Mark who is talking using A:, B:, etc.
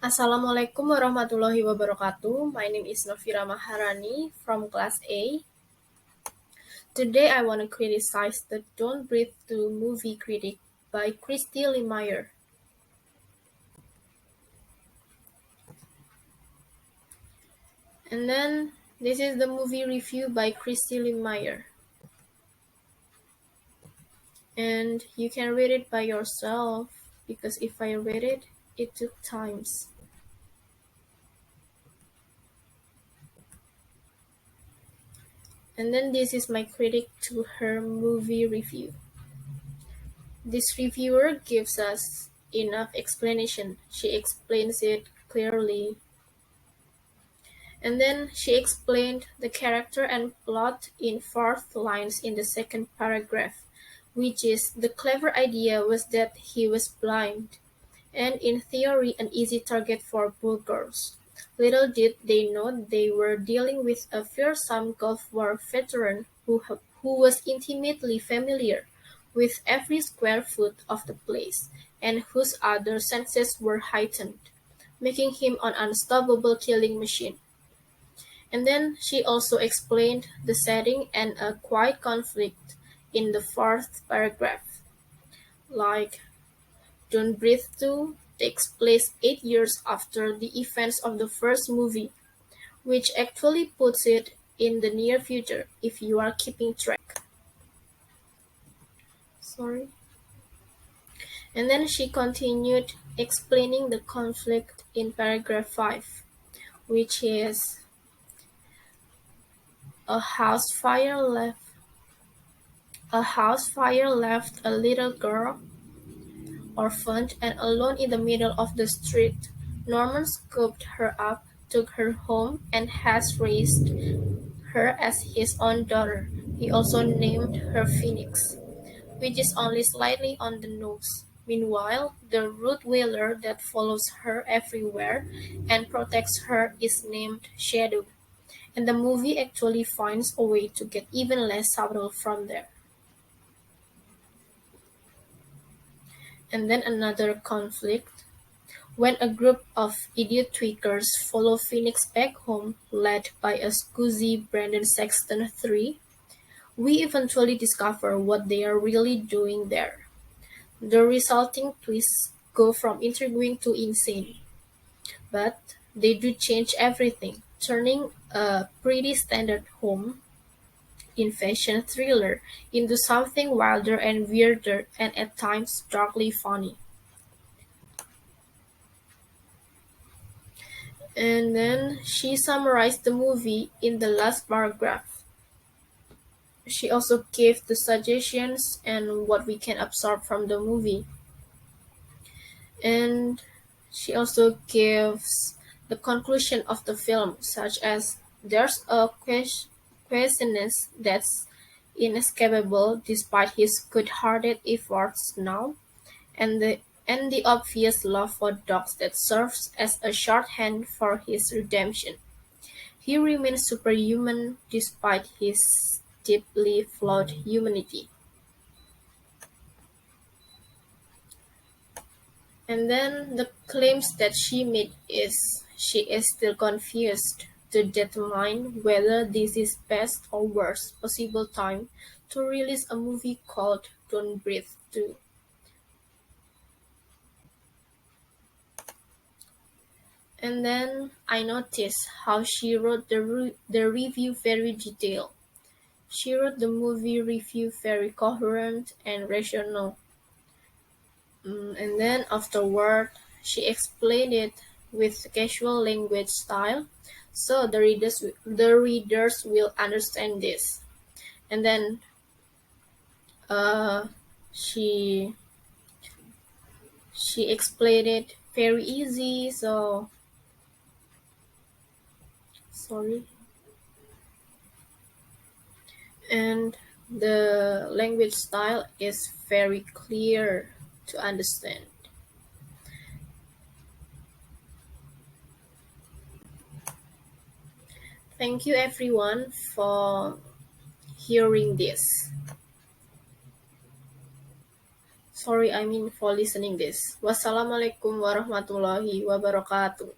A: Assalamualaikum warahmatullahi wabarakatuh. My name is Novira Maharani from Class A. Today I want to criticize the Don't Breathe 2 movie Critic by Christy Lemire. And then this is the movie review by Christy Lemire. And you can read it by yourself because if I read it, it took times. And then this is my critic to her movie review. This reviewer gives us enough explanation. She explains it clearly. And then she explained the character and plot in 4 lines in the second paragraph, which is the clever idea was that he was blind, and in theory an easy target for bulgars. Little did they know they were dealing with a fearsome Gulf War veteran who was intimately familiar with every square foot of the place, and whose other senses were heightened, making him an unstoppable killing machine. And then she also explained the setting and a quiet conflict in the 4th paragraph. Like, Don't Breathe 2 takes place 8 years after the events of the first movie, which actually puts it in the near future if you are keeping track. Sorry. And then she continued explaining the conflict in paragraph 5, which is a house fire left a little girl orphaned and alone in the middle of the street. Norman scooped her up, took her home, and has raised her as his own daughter. He also named her Phoenix, which is only slightly on the nose. Meanwhile, the Rottweiler that follows her everywhere and protects her is named Shadow, and the movie actually finds a way to get even less subtle from there. And then another conflict. When a group of idiot tweakers follow Phoenix back home, led by a scuzzy Brandon Sexton III, we eventually discover what they are really doing there. The resulting twists go from intriguing to insane. But they do change everything, turning a pretty standard home invasion thriller into something wilder and weirder and at times darkly funny. And then she summarized the movie in the last paragraph. She also gave the suggestions and what we can absorb from the movie. And she also gives the conclusion of the film, such as there's a queasiness that's inescapable despite his good-hearted efforts now, and the obvious love for dogs that serves as a shorthand for his redemption. He remains superhuman despite his deeply flawed humanity. And then the claims that she made is she is still confused to determine whether this is best or worst possible time to release a movie called Don't Breathe 2. And then I noticed how she wrote the review very detailed. She wrote the movie review very coherent and rational. And then afterward, she explained it with casual language style, so the readers will understand this. And then uh, she she explained it very easy. So sorry, and the language style is very clear to understand. Thank you everyone for hearing this. Sorry, I mean for listening this. Wassalamualaikum warahmatullahi wabarakatuh.